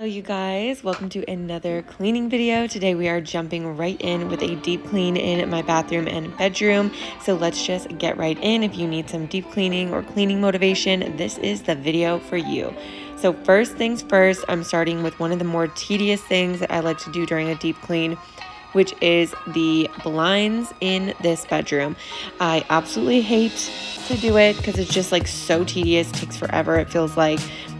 Hello you guys, welcome to another cleaning video. Today we are jumping right in with a deep clean in my bathroom and bedroom. So let's just get right in. If you need some deep cleaning or cleaning motivation, this is the video for you. So first things first, I'm starting with one of the more tedious things that I like to do during a deep clean, which is the blinds in this bedroom. I absolutely hate to do it because it's just like so tedious, takes forever. It feels like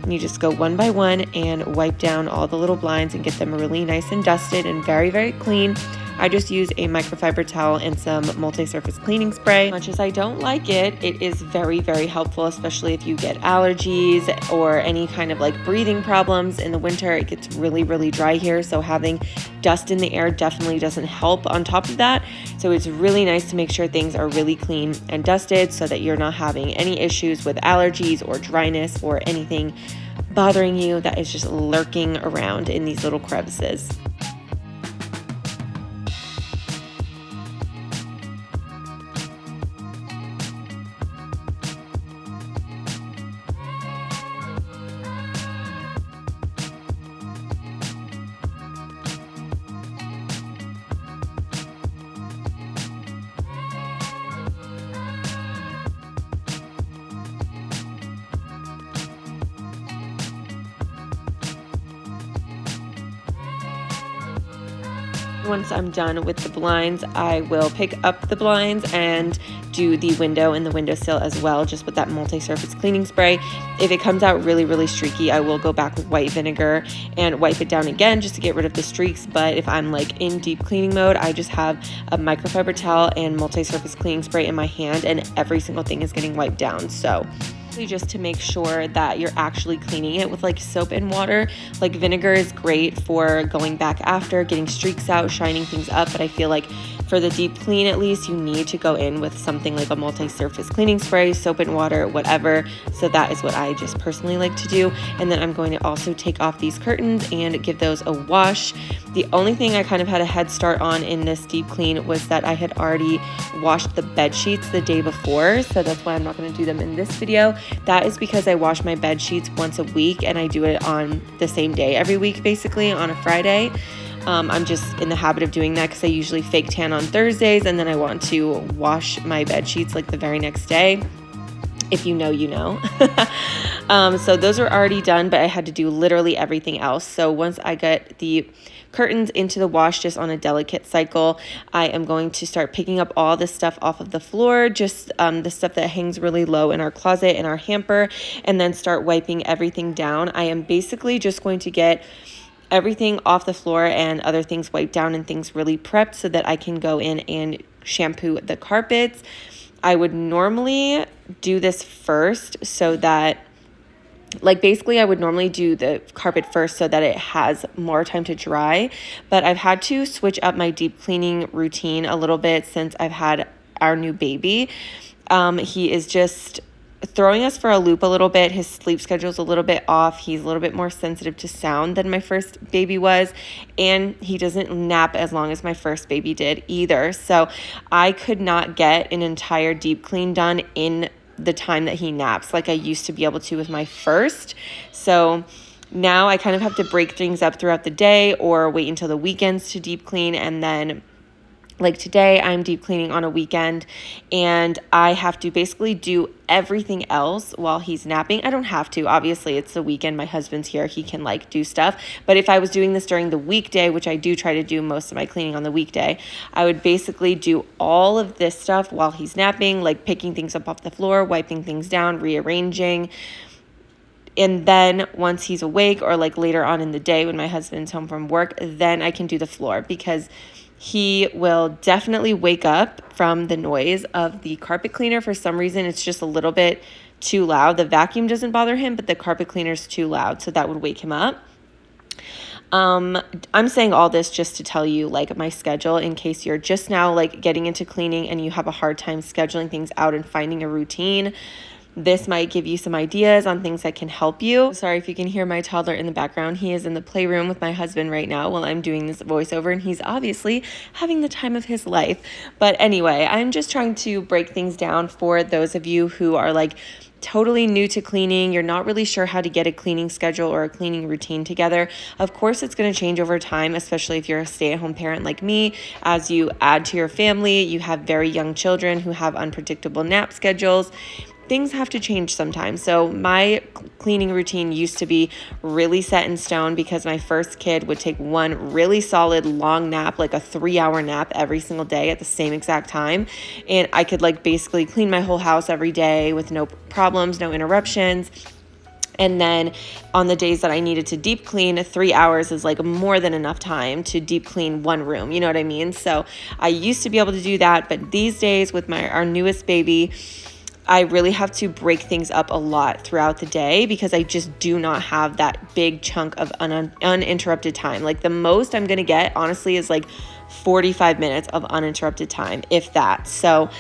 you just go one by one and wipe down all the little blinds and get them really nice and dusted and very, very clean. I just use a microfiber towel and some multi-surface cleaning spray. As much as I don't like it, it is very, very helpful, especially if you get allergies or any kind of like breathing problems in the winter. It gets really, really dry here, so having dust in the air definitely doesn't help on top of that. So it's really nice to make sure things are really clean and dusted so that you're not having any issues with allergies or dryness or anything bothering you that is just lurking around in these little crevices. Once I'm done with the blinds, I will pick up the blinds and do the window and the windowsill as well, just with that multi-surface cleaning spray. If it comes out really, really streaky, I will go back with white vinegar and wipe it down again just to get rid of the streaks. But if I'm like in deep cleaning mode, I just have a microfiber towel and multi-surface cleaning spray in my hand and every single thing is getting wiped down. So just to make sure that you're actually cleaning it with like soap and water. Like vinegar is great for going back after, getting streaks out, shining things up, but I feel like for the deep clean at least, you need to go in with something like a multi-surface cleaning spray, soap and water, whatever. So that is what I just personally like to do. And then I'm going to also take off these curtains and give those a wash. The only thing I kind of had a head start on in this deep clean was that I had already washed the bed sheets the day before, so that's why I'm not going to do them in this video. That is because I wash my bed sheets once a week and I do it on the same day every week, basically on a Friday. I'm just in the habit of doing that because I usually fake tan on Thursdays and then I want to wash my bed sheets like the very next day. If you know, you know. So those are already done, but I had to do literally everything else. So once I get the curtains into the wash just on a delicate cycle, I am going to start picking up all this stuff off of the floor, just the stuff that hangs really low in our closet, in our hamper, and then start wiping everything down. I am basically just going to get everything off the floor and other things wiped down and things really prepped so that I can go in and shampoo the carpets. I would normally do this first so that, like basically I would normally do the carpet first so that it has more time to dry, but I've had to switch up my deep cleaning routine a little bit since I've had our new baby. He is just throwing us for a loop a little bit. His sleep schedule's a little bit off. He's a little bit more sensitive to sound than my first baby was, and he doesn't nap as long as my first baby did either. So I could not get an entire deep clean done in the time that he naps like I used to be able to with my first. So now I kind of have to break things up throughout the day or wait until the weekends to deep clean, and then like today, I'm deep cleaning on a weekend and I have to basically do everything else while he's napping. I don't have to, obviously it's the weekend, my husband's here, he can like do stuff. But if I was doing this during the weekday, which I do try to do most of my cleaning on the weekday, I would basically do all of this stuff while he's napping, like picking things up off the floor, wiping things down, rearranging. And then once he's awake or like later on in the day when my husband's home from work, then I can do the floor because he will definitely wake up from the noise of the carpet cleaner. For some reason, it's just a little bit too loud. The vacuum doesn't bother him, but the carpet cleaner's too loud, so that would wake him up. I'm saying all this just to tell you like my schedule in case you're just now like getting into cleaning and you have a hard time scheduling things out and finding a routine. This might give you some ideas on things that can help you. Sorry if you can hear my toddler in the background. He is in the playroom with my husband right now while I'm doing this voiceover, and he's obviously having the time of his life. But anyway, I'm just trying to break things down for those of you who are like totally new to cleaning, you're not really sure how to get a cleaning schedule or a cleaning routine together, of course it's going to change over time, especially if you're a stay-at-home parent like me. As you add to your family, you have very young children who have unpredictable nap schedules. Things have to change sometimes. So my cleaning routine used to be really set in stone because my first kid would take one really solid long nap, like a 3-hour nap every single day at the same exact time. And I could like basically clean my whole house every day with no problems, no interruptions. And then on the days that I needed to deep clean, 3 hours is like more than enough time to deep clean one room. You know what I mean? So I used to be able to do that. But these days with our newest baby, I really have to break things up a lot throughout the day because I just do not have that big chunk of uninterrupted time. Like the most I'm going to get, honestly, is like 45 minutes of uninterrupted time, if that. So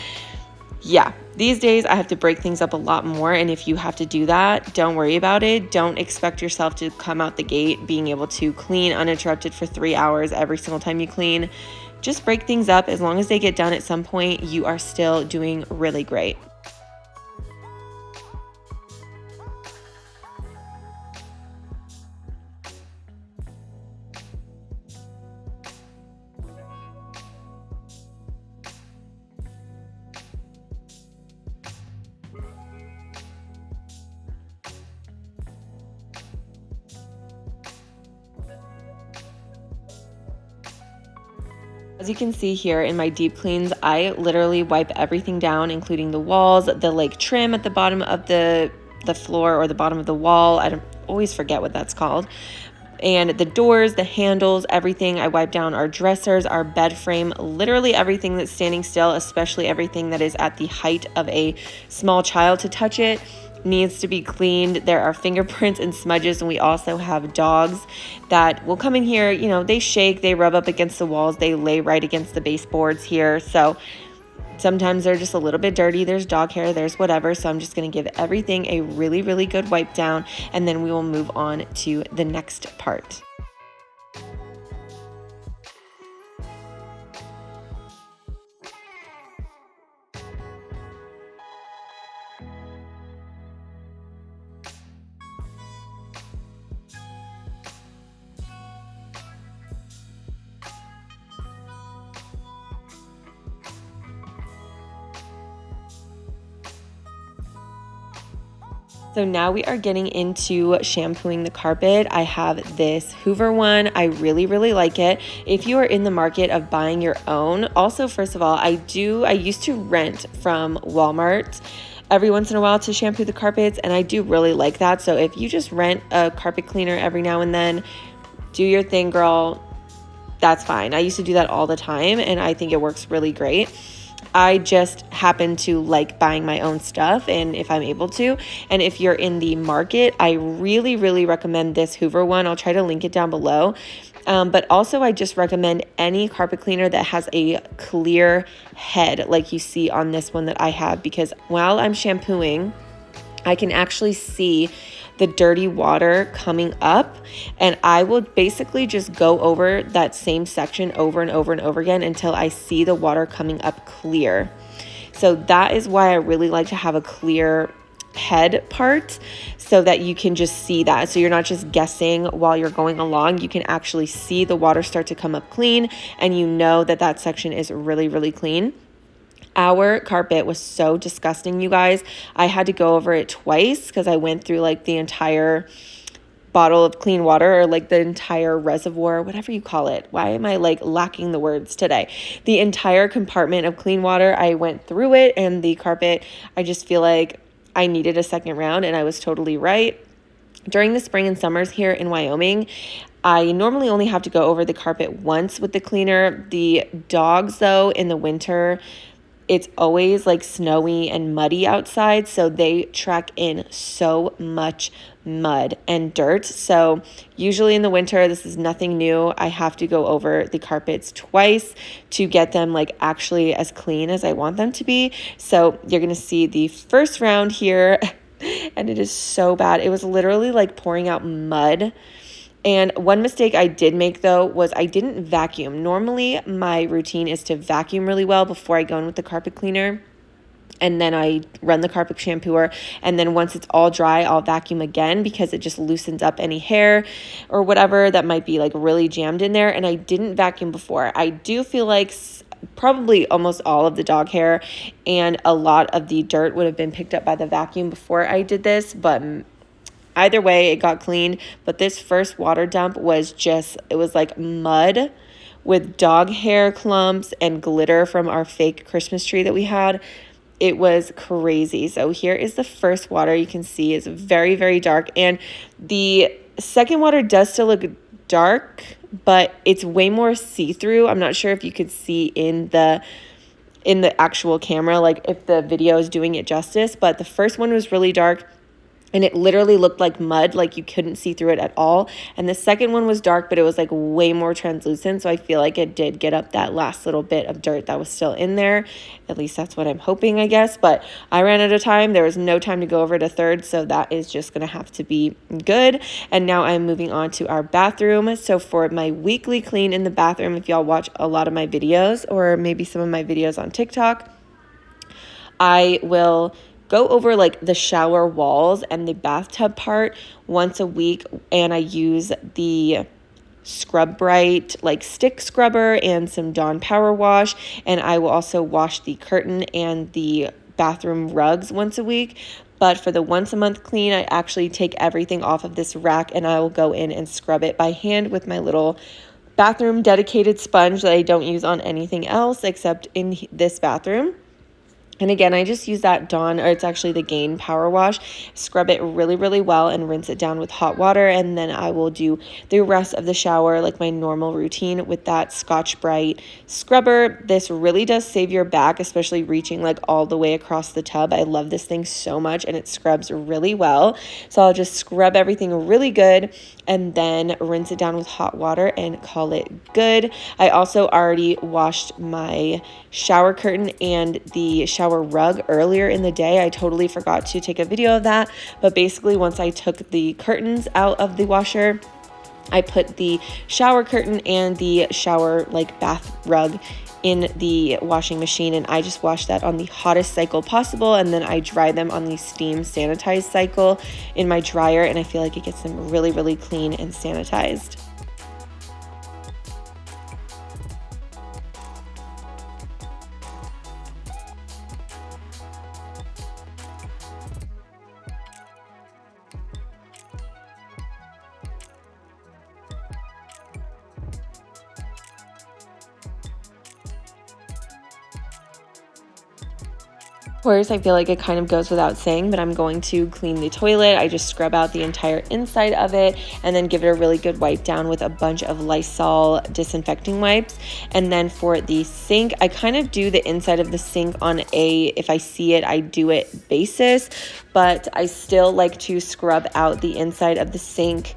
yeah, these days I have to break things up a lot more. And if you have to do that, don't worry about it. Don't expect yourself to come out the gate being able to clean uninterrupted for 3 hours every single time you clean. Just break things up. As long as they get done at some point, you are still doing really great. As you can see here in my deep cleans, I literally wipe everything down, including the walls, the like trim at the bottom of the floor or the bottom of the wall. I don't always forget what that's called. And the doors, the handles, everything. I wipe down our dressers, our bed frame, literally everything that's standing still, especially everything that is at the height of a small child to touch it, needs to be cleaned. There are fingerprints and smudges, and we also have dogs that will come in here. You know, they shake, they rub up against the walls, they lay right against the baseboards here. So sometimes they're just a little bit dirty. There's dog hair, there's whatever. So I'm just going to give everything a really, really good wipe down, and then we will move on to the next part. So now we are getting into shampooing the carpet. I have this Hoover one. I really, really like it. If you are in the market of buying your own, also, first of all, I used to rent from Walmart every once in a while to shampoo the carpets, and I do really like that. So if you just rent a carpet cleaner every now and then, do your thing, girl. That's fine. I used to do that all the time, and I think it works really great. I just happen to like buying my own stuff, and if I'm able to. And if you're in the market, I really, really recommend this Hoover one. I'll try to link it down below. But also I just recommend any carpet cleaner that has a clear head like you see on this one that I have, because while I'm shampooing, I can actually see the dirty water coming up, and I will basically just go over that same section over and over and over again until I see the water coming up clear. So that is why I really like to have a clear head part, so that you can just see that. So you're not just guessing while you're going along. You can actually see the water start to come up clean, and you know that that section is really, really clean. Our carpet was so disgusting, you guys. I had to go over it twice because I went through like the entire bottle of clean water, or like the entire reservoir, whatever you call it. Why am I like lacking the words today? The entire compartment of clean water, I went through it, and the carpet, I just feel like I needed a second round, and I was totally right. During the spring and summers here in Wyoming, I normally only have to go over the carpet once with the cleaner. The dogs, though, in the winter, it's always like snowy and muddy outside, so they track in so much mud and dirt. So usually in the winter, this is nothing new. I have to go over the carpets twice to get them like actually as clean as I want them to be. So you're gonna see the first round here, and it is so bad. It was literally like pouring out mud. And one mistake I did make, though, was I didn't vacuum. Normally, my routine is to vacuum really well before I go in with the carpet cleaner. and then I run the carpet shampooer, and then once it's all dry, I'll vacuum again because it just loosens up any hair or whatever that might be like really jammed in there. And I didn't vacuum before. I do feel like probably almost all of the dog hair and a lot of the dirt would have been picked up by the vacuum before I did this, but either way, it got clean. But this first water dump was just, it was like mud with dog hair clumps and glitter from our fake Christmas tree that we had. It was crazy. So here is the first water. You can see it's very, very dark. And the second water does still look dark, but it's way more see-through. I'm not sure if you could see in the actual camera, like if the video is doing it justice, but the first one was really dark. And it literally looked like mud, like you couldn't see through it at all. And the second one was dark, but it was like way more translucent. So I feel like it did get up that last little bit of dirt that was still in there. At least that's what I'm hoping, I guess. But I ran out of time. There was no time to go over to third. So that is just going to have to be good. And now I'm moving on to our bathroom. So for my weekly clean in the bathroom, if y'all watch a lot of my videos or maybe some of my videos on TikTok, I will go over like the shower walls and the bathtub part once a week, and I use the Scrub Bright like stick scrubber and some Dawn power wash, and I will also wash the curtain and the bathroom rugs once a week. But for the once a month clean, I actually take everything off of this rack and I will go in and scrub it by hand with my little bathroom dedicated sponge that I don't use on anything else except in this bathroom. And again, I just use that Dawn, or it's actually the Gain Power Wash, scrub it really, really well and rinse it down with hot water. And then I will do the rest of the shower like my normal routine with that Scotch Brite scrubber. This really does save your back, especially reaching like all the way across the tub. I love this thing so much and it scrubs really well. So I'll just scrub everything really good and then rinse it down with hot water and call it good. I also already washed my shower curtain and the shower rug earlier in the day. I totally forgot to take a video of that, but basically once I took the curtains out of the washer, I put the shower curtain and the shower like bath rug in the washing machine, and I just wash that on the hottest cycle possible, and then I dry them on the steam sanitized cycle in my dryer, and I feel like it gets them really, really clean and sanitized. Of course, I feel like it kind of goes without saying, but I'm going to clean the toilet. I just scrub out the entire inside of it and then give it a really good wipe down with a bunch of Lysol disinfecting wipes. And then for the sink, I kind of do the inside of the sink on a, if I see it, I do it basis, but I still like to scrub out the inside of the sink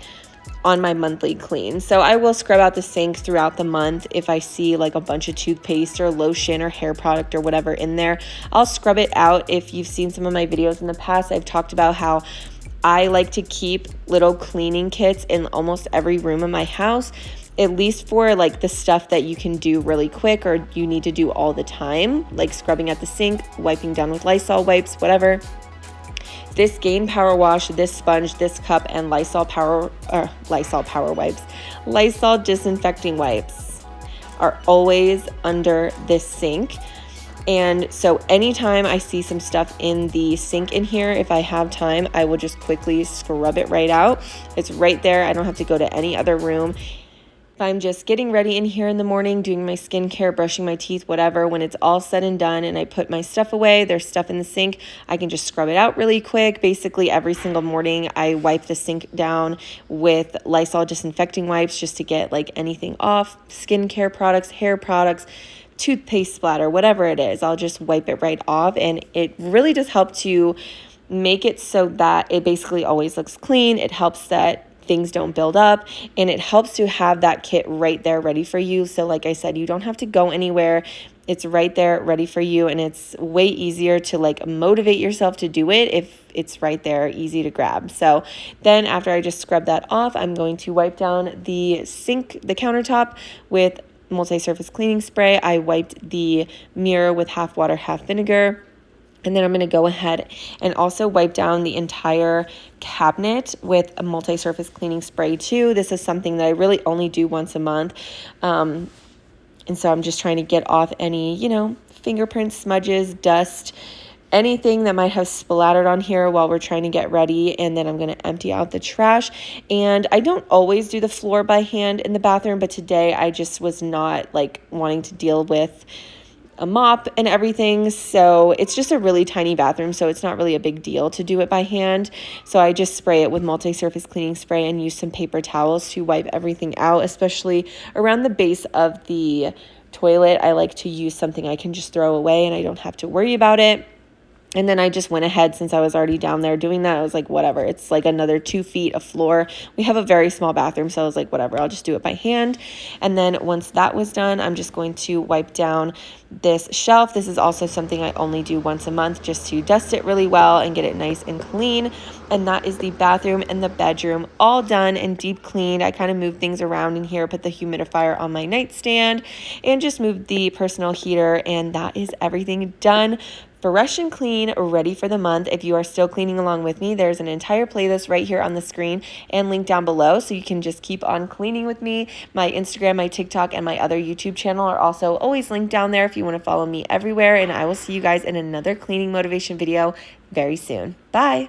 on my monthly clean. So I will scrub out the sink throughout the month. If I see like a bunch of toothpaste or lotion or hair product or whatever in there, I'll scrub it out. If you've seen some of my videos in the past, I've talked about how I like to keep little cleaning kits in almost every room in my house, at least for like the stuff that you can do really quick or you need to do all the time, like scrubbing at the sink, wiping down with Lysol wipes, whatever. This Gain Power Wash, this sponge, this cup, and Lysol disinfecting wipes are always under this sink. And so anytime I see some stuff in the sink in here, if I have time, I will just quickly scrub it right out. It's right there. I don't have to go to any other room. If I'm just getting ready in here in the morning, doing my skincare, brushing my teeth, whatever, when it's all said and done and I put my stuff away, there's stuff in the sink, I can just scrub it out really quick. Basically, every single morning, I wipe the sink down with Lysol disinfecting wipes just to get like anything off, skincare products, hair products, toothpaste splatter, whatever it is. I'll just wipe it right off, and it really does help to make it so that it basically always looks clean. It helps that things don't build up, and it helps to have that kit right there ready for you. So like I said, you don't have to go anywhere. It's right there ready for you, and it's way easier to like motivate yourself to do it if it's right there, easy to grab. So then after I just scrub that off, I'm going to wipe down the sink, the countertop with multi-surface cleaning spray. I wiped the mirror with half water, half vinegar. And then I'm going to go ahead and also wipe down the entire cabinet with a multi-surface cleaning spray too. This is something that I really only do once a month. And so I'm just trying to get off any, fingerprints, smudges, dust, anything that might have splattered on here while we're trying to get ready. And then I'm going to empty out the trash. And I don't always do the floor by hand in the bathroom, but today I just was not wanting to deal with a mop and everything. So it's just a really tiny bathroom, so it's not really a big deal to do it by hand. So I just spray it with multi-surface cleaning spray and use some paper towels to wipe everything out, especially around the base of the toilet. I like to use something I can just throw away and I don't have to worry about it. And then I just went ahead, since I was already down there doing that, I was like, whatever, it's like another 2 feet of floor. We have a very small bathroom, so I was like, whatever, I'll just do it by hand. And then once that was done, I'm just going to wipe down this shelf. This is also something I only do once a month, just to dust it really well and get it nice and clean. And that is the bathroom and the bedroom all done and deep cleaned. I kind of moved things around in here, put the humidifier on my nightstand, and just moved the personal heater, and that is everything done. Fresh and clean, ready for the month. If you are still cleaning along with me, there's an entire playlist right here on the screen and link down below, so you can just keep on cleaning with me. My Instagram, my TikTok, and my other YouTube channel are also always linked down there if you want to follow me everywhere, and I will see you guys in another cleaning motivation video very soon. Bye!